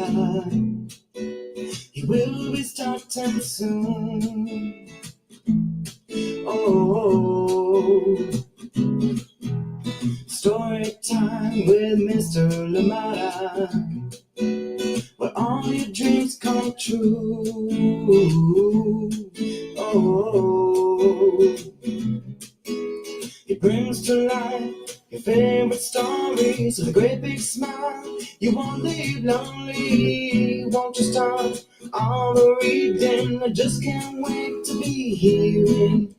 Limata. He will be starting soon. Oh, story time with Mr. Limata, where all your dreams come true. Oh, he brings to life your favorite stories with a great big smile. You won't leave lonely, won't you start all the reading? I just can't wait to be hearing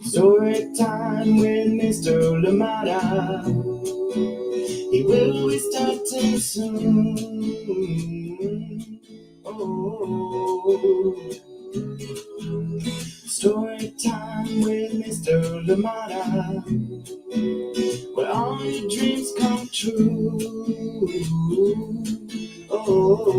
story time with Mr. Limata. He will be starting soon. Oh, story time with Mr. Limata, where all your dreams come true. Oh,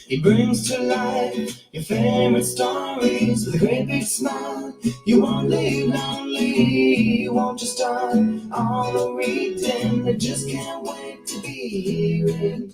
he brings to life your favorite stories with a great big smile. You won't leave lonely, won't you start all the reading? I just can't wait to be hearing.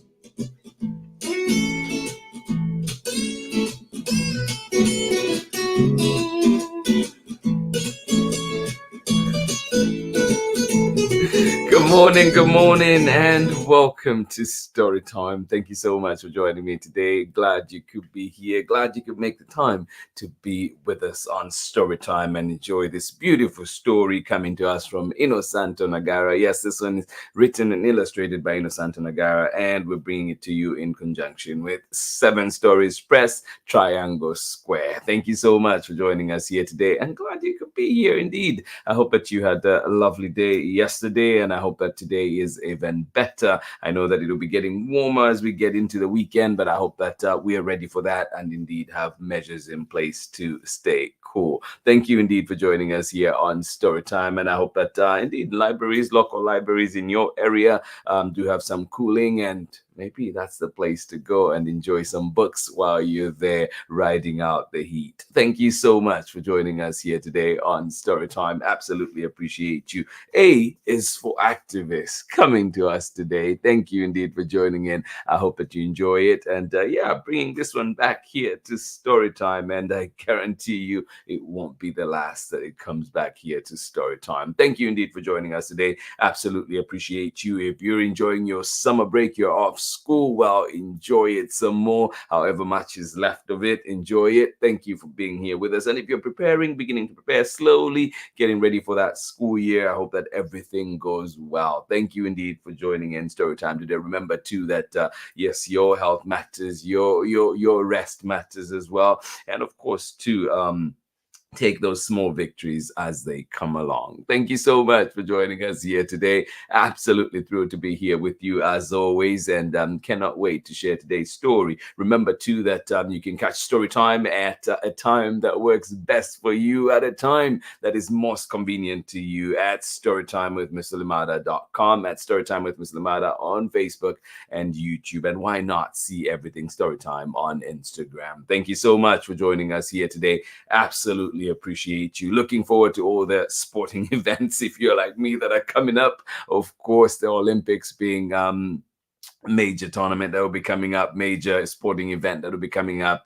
Good morning, and welcome to Storytime. Thank you so much for joining me today. Glad you could be here. Glad you could make the time to be with us on Storytime and enjoy this beautiful story coming to us from Innosanto Nagara. Yes, this one is written and illustrated by Innosanto Nagara, and we're bringing it to you in conjunction with 7 Stories Press, Triangle Square. Thank you so much for joining us here today, and glad you could be here indeed. I hope that you had a lovely day yesterday, and I hope that today is even better. I know that it'll be getting warmer as we get into the weekend, but I hope that we are ready for that and indeed have measures in place to stay cool. Thank you indeed for joining us here on Storytime, and I hope that indeed libraries, local libraries in your area do have some cooling, and maybe that's the place to go and enjoy some books while you're there riding out the heat. Thank you so much for joining us here today on Storytime. Absolutely appreciate you. A is for Activists coming to us today. Thank you indeed for joining in. I hope that you enjoy it. And bringing this one back here to Storytime. And I guarantee you it won't be the last that it comes back here to Storytime. Thank you indeed for joining us today. Absolutely appreciate you. If you're enjoying your summer break, you're off school, well, enjoy it some more. However much is left of it, enjoy it. Thank you for being here with us. And if you're beginning to prepare slowly, getting ready for that school year, I hope that everything goes well. Thank you indeed for joining in Storytime today. Remember too that yes, your health matters, your rest matters as well, and of course too, take those small victories as they come along. Thank you so much for joining us here today. Absolutely thrilled to be here with you as always, and cannot wait to share today's story. Remember too that you can catch Storytime at a time that works best for you, at a time that is most convenient to you, at storytimewithmrlimata.com, at storytimewithmrlimata on Facebook and YouTube, and why not see everything Storytime on Instagram. Thank you so much for joining us here today. Absolutely appreciate you. Looking forward to all the sporting events, if you're like me, that are coming up. Of course, the Olympics being major tournament that will be coming up, major sporting event that will be coming up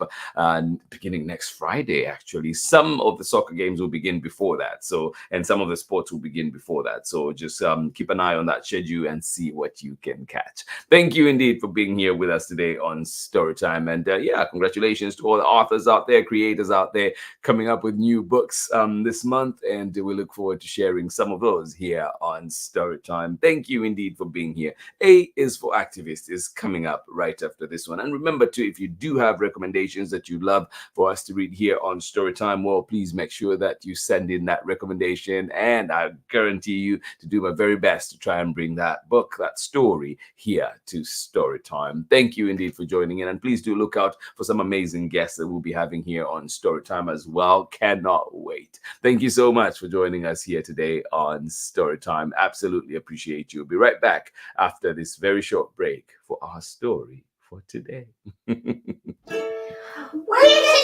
beginning next Friday. Actually, some of the soccer games will begin before that, and some of the sports will begin before that, so just keep an eye on that schedule and see what you can catch. Thank you indeed for being here with us today on Storytime, and congratulations to all the authors out there, creators out there coming up with new books this month, and we look forward to sharing some of those here on Storytime. Thank you indeed for being here. A is for Activist is coming up right after this one. And remember too, if you do have recommendations that you'd love for us to read here on Storytime, well, please make sure that you send in that recommendation, and I guarantee you to do my very best to try and bring that book, that story here to Storytime. Thank you indeed for joining in, and please do look out for some amazing guests that we'll be having here on Storytime as well. Cannot wait. Thank you so much for joining us here today on Storytime. Absolutely appreciate you. We'll be right back after this very short break for our story for today. We're your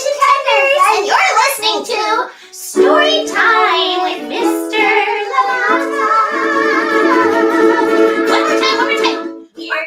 contenders, and you're listening to Story Time with Mr. Limata. One more time. Your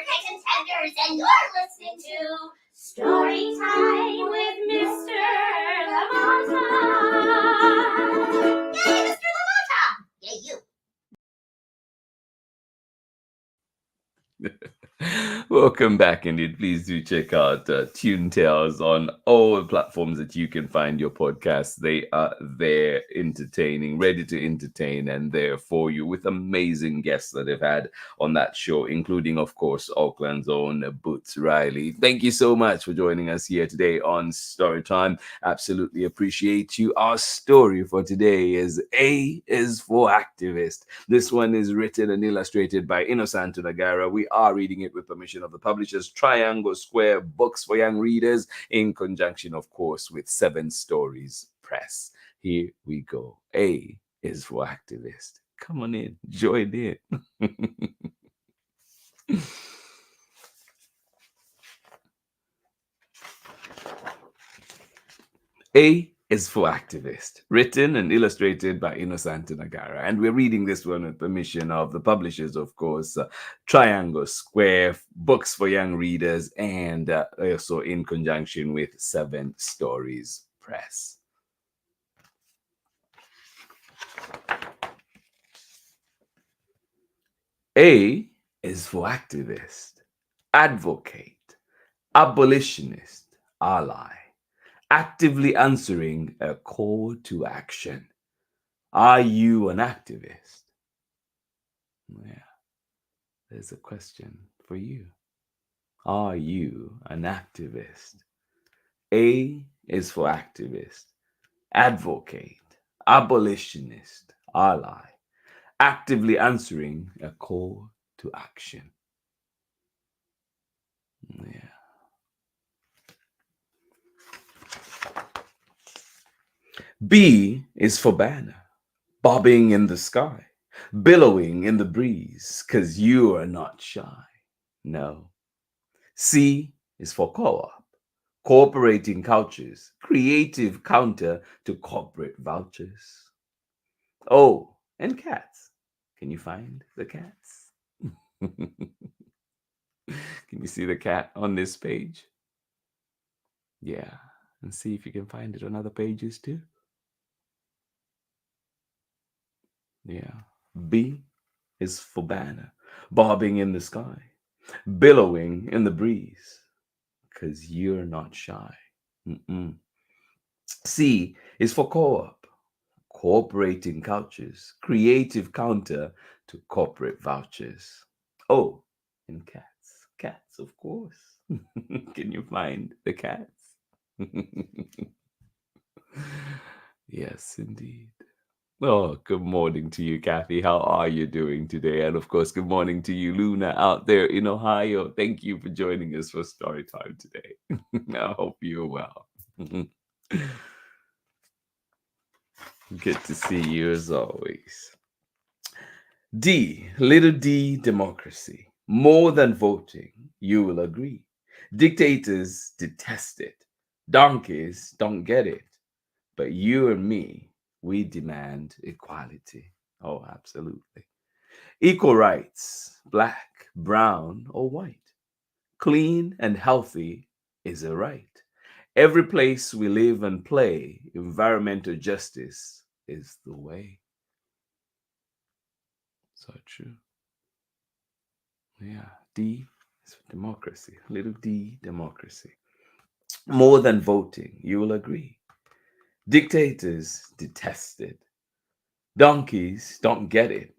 Welcome back, indeed. Please do check out Tune Tales on all platforms that you can find your podcasts. They are there, entertaining, ready to entertain, and there for you with amazing guests that they've had on that show, including, of course, Auckland's own Boots Riley. Thank you so much for joining us here today on Storytime. Absolutely appreciate you. Our story for today is A is for Activist. This one is written and illustrated by Innosanto Nagara. We are reading it with permission of the publishers Triangle Square Books for Young Readers, in conjunction, of course, with Seven Stories Press. Here we go. A is for Activist. Come on in, join in. A is for Activist, written and illustrated by Innosanto Nagara. And we're reading this one with permission of the publishers, of course, Triangle Square Books for Young Readers, and also in conjunction with Seven Stories Press. A is for Activist, advocate, abolitionist, ally, actively answering a call to action. Are you an activist? Yeah, there's a question for you. Are you an activist? A is for activist, advocate, abolitionist, ally, actively answering a call to action. Yeah. B is for banner, bobbing in the sky, billowing in the breeze, 'cause you are not shy. No. C is for co-op, cooperating cultures, creative counter to corporate vouchers. Oh, and cats. Can you find the cats? Can you see the cat on this page? Yeah, and see if you can find it on other pages too. Yeah. B is for banner, bobbing in the sky, billowing in the breeze, 'cause you're not shy. Mm-mm. C is for co-op, cooperating cultures, creative counter to corporate vouchers. Oh, and cats. Cats, of course. Can you find the cats? Yes, indeed. Oh, good morning to you, Kathy. How are you doing today? And of course, good morning to you, Luna, out there in Ohio. Thank you for joining us for story time today. I hope you're well. Good to see you as always. D, little d, democracy. More than voting, you will agree. Dictators detest it. Donkeys don't get it. But you and me, we demand equality. Oh, absolutely. Equal rights, black, brown, or white. Clean and healthy is a right. Every place we live and play, environmental justice is the way. So true. Yeah. D is for democracy. Little d, democracy. More than voting, you will agree. Dictators detest it. Donkeys don't get it.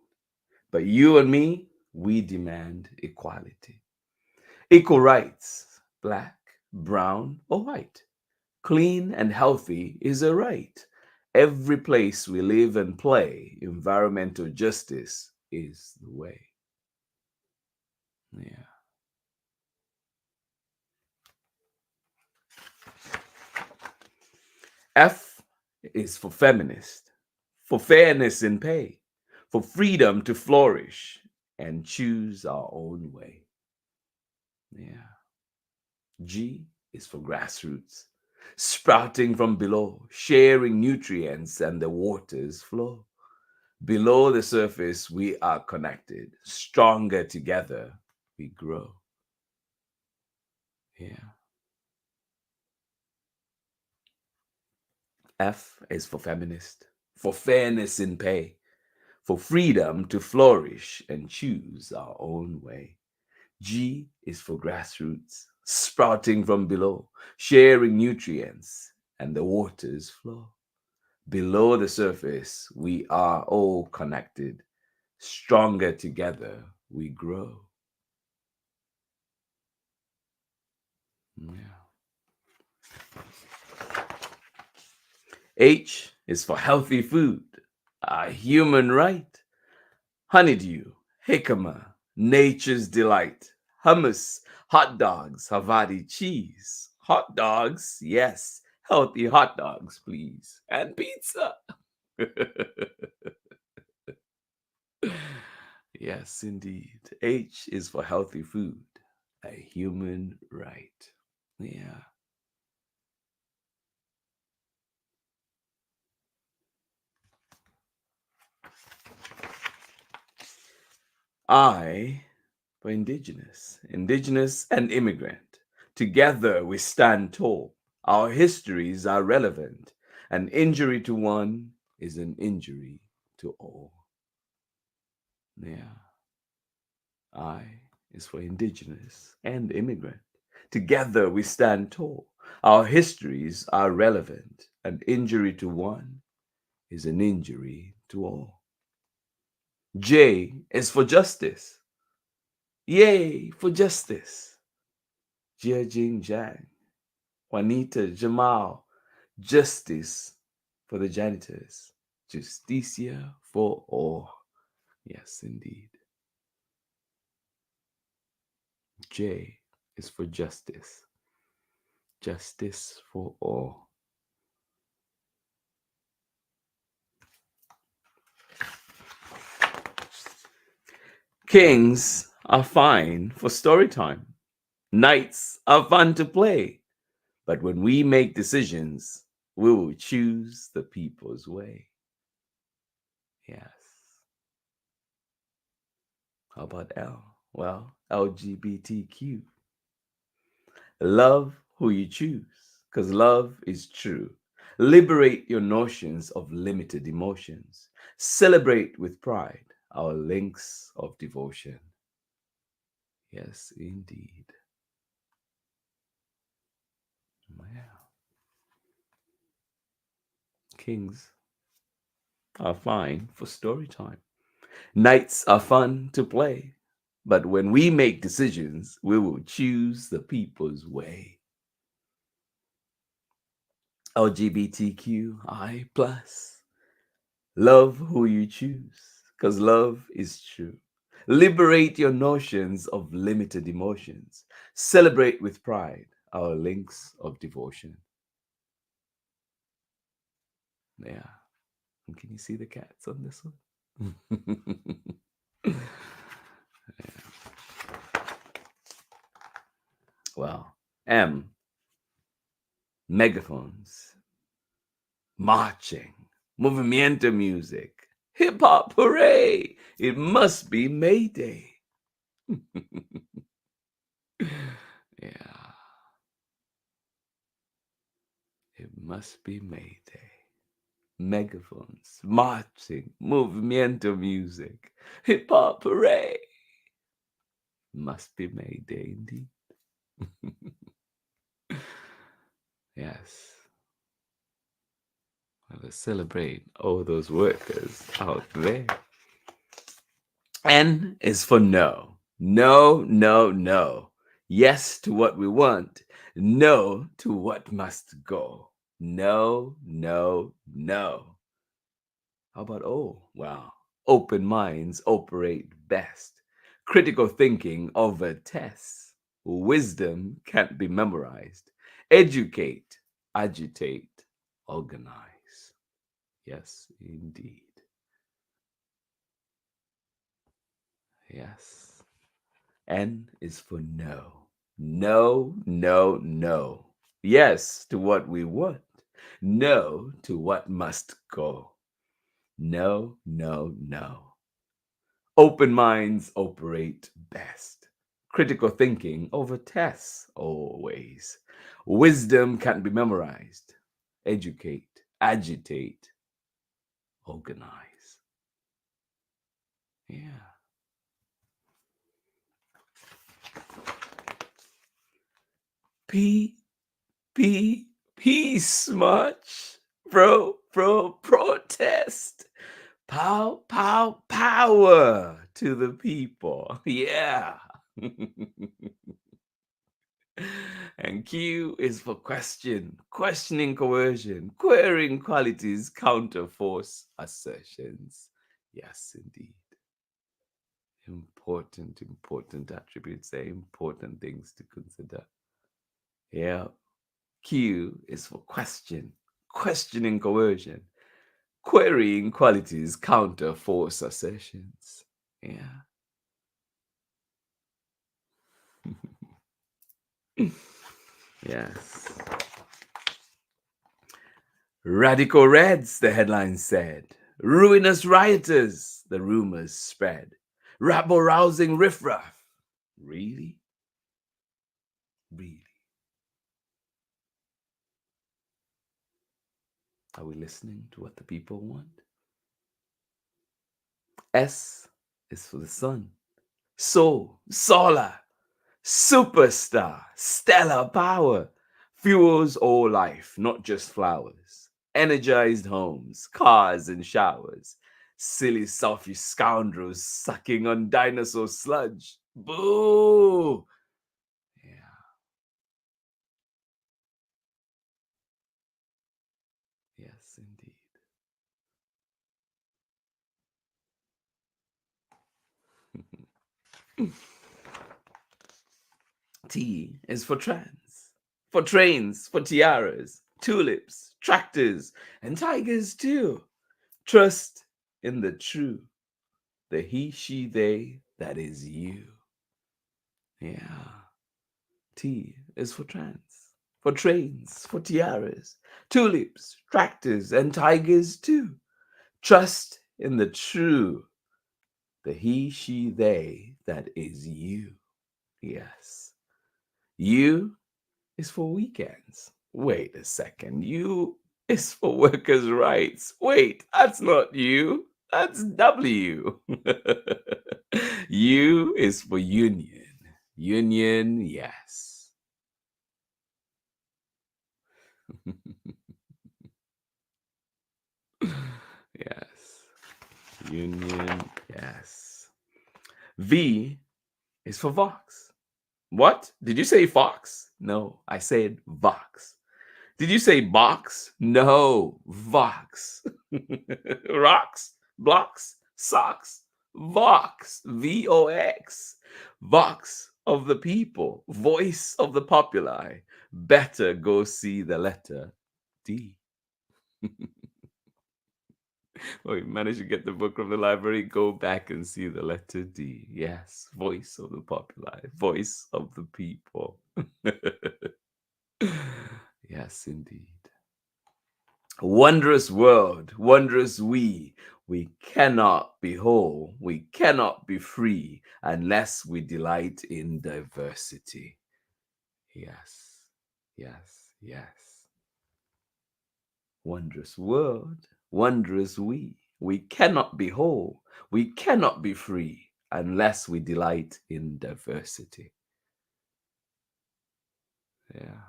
But you and me, we demand equality. Equal rights, black, brown, or white. Clean and healthy is a right. Every place we live and play, environmental justice is the way. Yeah. F is for feminist, for fairness in pay, for freedom to flourish and choose our own way. Yeah. G is for grassroots, sprouting from below, sharing nutrients and the waters flow. Below the surface, we are connected. Stronger together, we grow. Yeah. F is for feminist, for fairness in pay, for freedom to flourish and choose our own way. G is for grassroots, sprouting from below, sharing nutrients, and the waters flow. Below the surface, we are all connected. Stronger together, we grow. Yeah. H is for healthy food, a human right. Honeydew, jicama, nature's delight. Hummus, hot dogs, Havarti cheese. Hot dogs, yes. Healthy hot dogs, please. And pizza. Yes, indeed. H is for healthy food, a human right. Yeah. I for indigenous, indigenous and immigrant. Together we stand tall. Our histories are relevant. An injury to one is an injury to all. Yeah. I is for indigenous and immigrant. Together we stand tall. Our histories are relevant. An injury to one is an injury to all. J is for justice. Yay for justice. Jia Jing Jang. Juanita Jamal. Justice for the janitors. Justicia for all. Yes, indeed. J is for justice. Justice for all. Kings are fine for story time. Knights are fun to play. But when we make decisions, we will choose the people's way. Yes. How about L? Well, LGBTQ. Love who you choose, because love is true. Liberate your notions of limited emotions. Celebrate with pride our links of devotion. Yes, indeed. Wow. Kings are fine for story time. Nights are fun to play. But when we make decisions, we will choose the people's way. LGBTQI plus. Love who you choose, because love is true. Liberate your notions of limited emotions. Celebrate with pride our links of devotion. Yeah. And can you see the cats on this one? Yeah. Well, M, megaphones, marching, movimiento music, hip hop, hooray! It must be May Day. Yeah, it must be May Day. Megaphones, marching, movimiento music, hip hop, hooray! Must be May Day indeed. Yes. Let's celebrate all those workers out there. N is for no. No, no, no. Yes to what we want. No to what must go. No, no, no. How about O? Well, open minds operate best. Critical thinking over tests. Wisdom can't be memorized. Educate, agitate, organize. Yes, indeed. Yes. N is for no. No, no, no. Yes to what we want. No to what must go. No, no, no. Open minds operate best. Critical thinking over tests always. Wisdom can't be memorized. Educate, agitate, organize. Yeah. P, peace much. Protest. Power to the people. Yeah. And Q is for question, questioning coercion, querying qualities, counter force assertions. Yes, indeed. Important attributes, they're important things to consider. Yeah. Q is for question, questioning coercion, querying qualities, counter force assertions. Yeah. Yes. Radical Reds, the headline said. Ruinous rioters, the rumors spread. Rabble rousing riffraff. Really? Really? Are we listening to what the people want? S is for the sun. Solar, superstar, stellar power. Fuels all life, not just flowers. Energized homes, cars, and showers. Silly, selfish scoundrels sucking on dinosaur sludge. Boo! Yeah, yes, indeed. T is for trans, for trains, for tiaras, tulips, tractors, and tigers too. Trust in the true, the he, she, they that is you. Yeah. T is for trans, for trains, for tiaras, tulips, tractors, and tigers too. Trust in the true, the he, she, they that is you. Yes. You is for weekends. Wait a second. You is for workers' rights. Wait, that's not you. That's W. U is for union. Union, yes. Yes. Union, yes. V is for Vox. What? Did you say Fox? No, I said Vox. Did you say box? No, Vox. Rocks, blocks, socks, Vox, Vox. Vox of the people, voice of the populi. Better go see the letter D. Well, you managed to get the book from the library. Go back and see the letter D. Yes, voice of the populi, voice of the people. Yes, indeed. Wondrous world, wondrous we cannot be whole, we cannot be free unless we delight in diversity. Yes, yes, yes. Wondrous world, wondrous we cannot be whole, we cannot be free unless we delight in diversity. Yeah.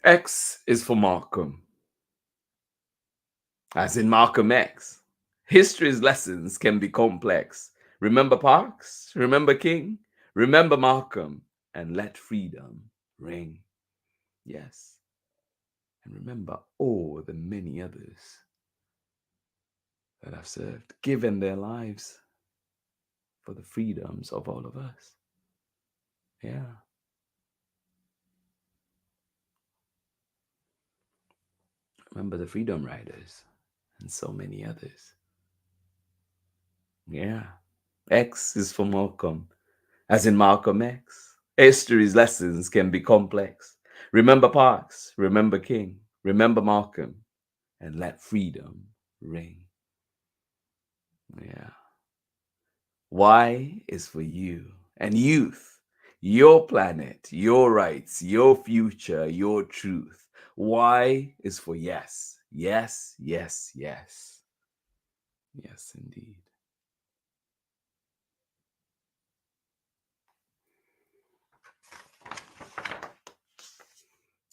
X is for Markham, as in Malcolm X. History's lessons can be complex. Remember Parks, remember King, remember Markham, and let freedom ring. Yes, and remember all the many others that have served, given their lives for the freedoms of all of us. Yeah. Remember the Freedom Riders and so many others. Yeah. X is for Malcolm, as in Malcolm X. History's lessons can be complex. Remember Parks, remember King, remember Malcolm, and let freedom ring. Yeah. Y is for you and youth, your planet, your rights, your future, your truth. Y is for yes, yes, yes, yes. Yes, indeed.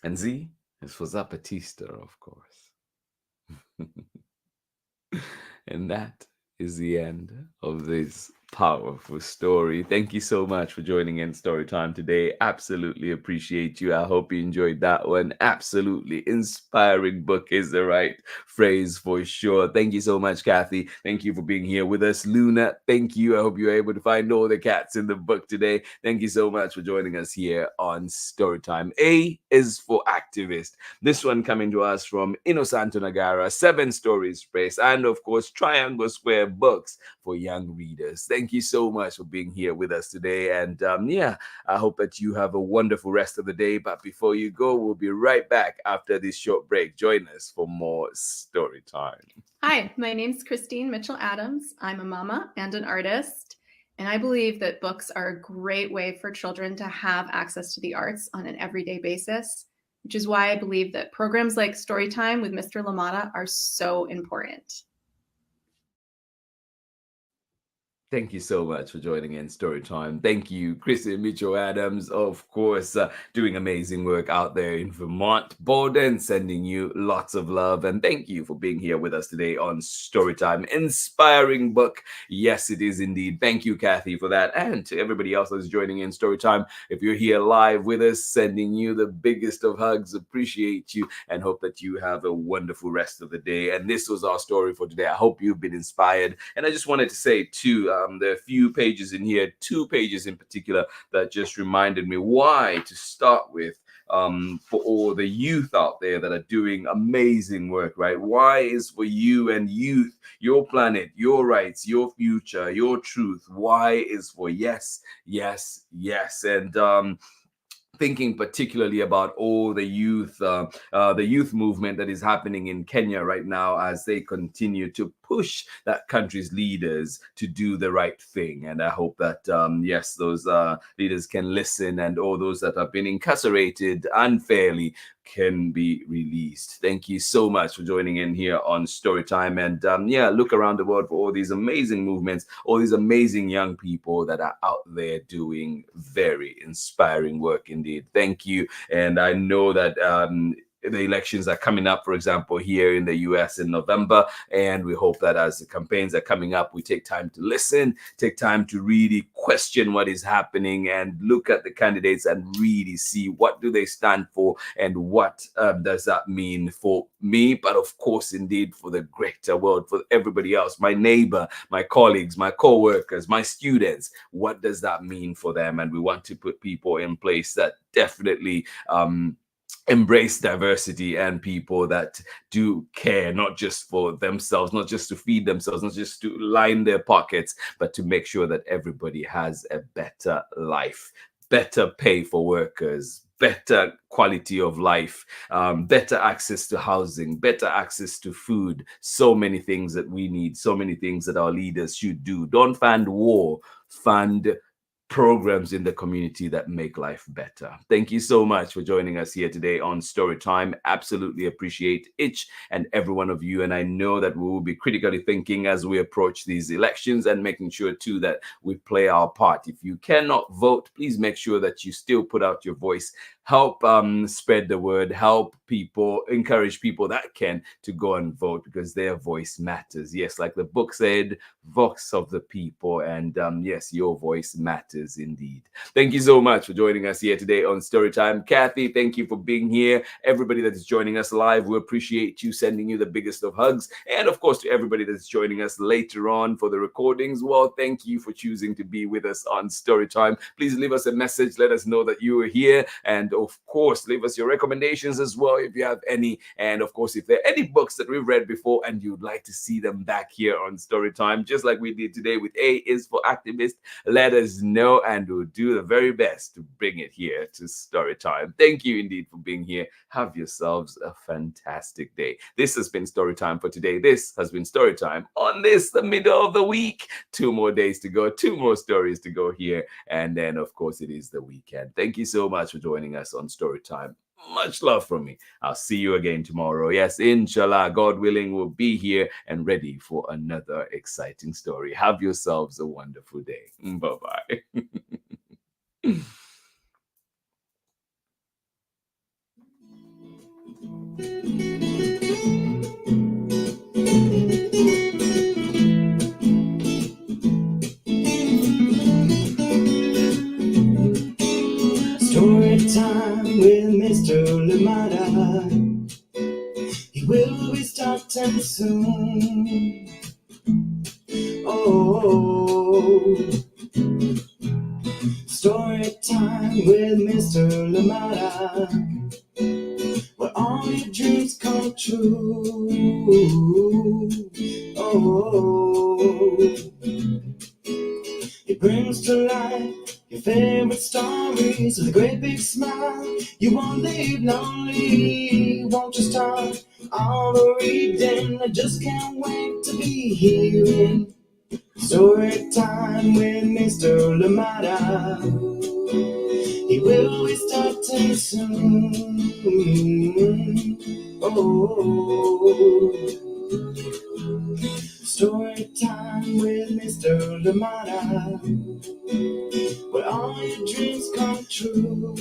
And Z, this was Zapatista, of course. And that is the end of this powerful story. Thank you so much for joining in Story Time today. Absolutely appreciate you. I hope you enjoyed that one. Absolutely inspiring book is the right phrase for sure. Thank you so much, Kathy. Thank you for being here with us. Luna, thank you. I hope you were able to find all the cats in the book today. Thank you so much for joining us here on Story Time. A is for activist. This one coming to us from Innosanto Nagara, 7 Stories Press, and of course, Triangle Square Books for young readers. Thank you so much for being here with us today. And I hope that you have a wonderful rest of the day. But before you go, we'll be right back after this short break. Join us for more story time. Hi, my name's Christine Mitchell Adams. I'm a mama and an artist, and I believe that books are a great way for children to have access to the arts on an everyday basis, which is why I believe that programs like Storytime with Mr. Limata are so important. Thank you so much for joining in Storytime. Thank you, Chrissy Mitchell Adams, of course, doing amazing work out there in Vermont. Borden, sending you lots of love. And thank you for being here with us today on Storytime. Inspiring book. Yes, it is indeed. Thank you, Kathy, for that. And to everybody else that's joining in Storytime, if you're here live with us, sending you the biggest of hugs. Appreciate you and hope that you have a wonderful rest of the day. And this was our story for today. I hope you've been inspired. And I just wanted to say, too, there are a few pages in here, 2 pages in particular, that just reminded me why to start with. For all the youth out there that are doing amazing work, right? Why is for you and youth, your planet, your rights, your future, your truth. Why is for yes, yes, yes. And thinking particularly about all the youth movement that is happening in Kenya right now as they continue to push that country's leaders to do the right thing. And I hope that, yes, those leaders can listen, and all those that have been incarcerated unfairly can be released. Thank you so much for joining in here on Storytime. And look around the world for all these amazing movements, all these amazing young people that are out there doing very inspiring work indeed. Thank you. And I know that the elections are coming up, for example, here in the US in November. And we hope that as the campaigns are coming up, we take time to listen, take time to really question what is happening and look at the candidates and really see what do they stand for and what does that mean for me, but of course, indeed, for the greater world, for everybody else, my neighbor, my colleagues, my co-workers, my students. What does that mean for them? And we want to put people in place that definitely embrace diversity and people that do care, not just for themselves, not just to feed themselves, not just to line their pockets, but to make sure that everybody has a better life, better pay for workers, better quality of life, better access to housing, better access to food. So many things that we need, so many things that our leaders should do. Don't fund war, fund programs in the community that make life better. Thank you so much for joining us here today on Storytime. Absolutely appreciate each and every one of you. And I know that we will be critically thinking as we approach these elections and making sure too that we play our part. If you cannot vote, please make sure that you still put out your voice. Help spread the word, help people, encourage people that can to go and vote, because their voice matters. Yes, like the book said, voice of the people. And yes, your voice matters indeed. Thank you so much for joining us here today on Storytime. Kathy, thank you for being here. Everybody that is joining us live, we appreciate you, sending you the biggest of hugs. And of course, to everybody that's joining us later on for the recordings, well, thank you for choosing to be with us on Storytime. Please leave us a message. Let us know that you are here. And of course, leave us your recommendations as well if you have any. And of course, if there are any books that we've read before and you'd like to see them back here on Storytime, just like we did today with A is for Activist, let us know and we'll do the very best to bring it here to Storytime. Thank you indeed for being here. Have yourselves a fantastic day. This has been Storytime for today. This has been Storytime on this, the middle of the week. 2 more days to go, 2 more stories to go here. And then, of course, it is the weekend. Thank you so much for joining us on Storytime. Much love from me. I'll see you again tomorrow. Yes, inshallah, God willing, we'll be here and ready for another exciting story. Have yourselves a wonderful day. Bye-bye. Story time with Mr. Limata. He will be starting soon. Oh, story time with Mr. Limata, where all your dreams come true. Oh, he brings to life your favorite stories with a great big smile. You won't leave lonely, won't you start all the reading? I just can't wait to be hearing story time with Mr. Limata. He will be starting soon. Oh, story time with Mr. Limata, where all your dreams come true.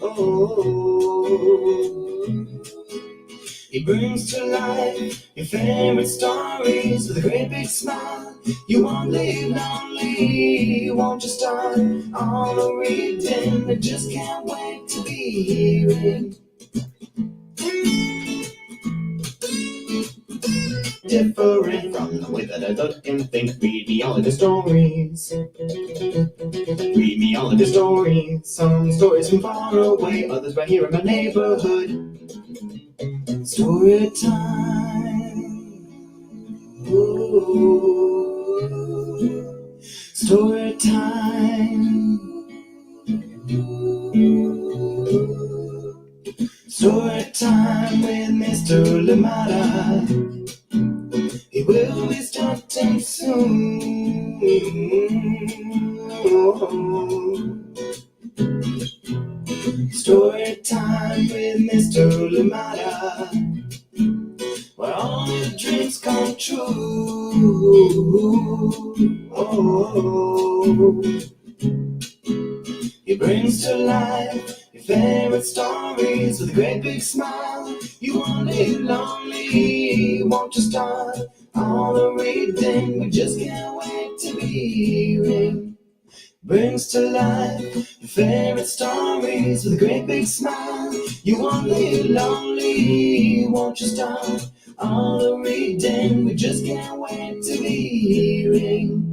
Oh, he brings to life your favorite stories with a great big smile. You won't leave lonely, won't you start all the reading? I just can't wait to be hearing. Different from the way that I look and think. Read me all of the stories. Read me all of the stories. Some stories from far away, others right here in my neighborhood. Story time. Ooh. Story time. Story time with Mr. Limata. He will be starting soon. Story time with Mr. Limata, where all your dreams come true. Oh, he brings to life your favorite stories with a great big smile. You won't live lonely, won't you start all the reading? We just can't wait to be hearing. Brings to life your favorite stories with a great big smile. You won't live lonely, won't you start all the reading? We just can't wait to be hearing.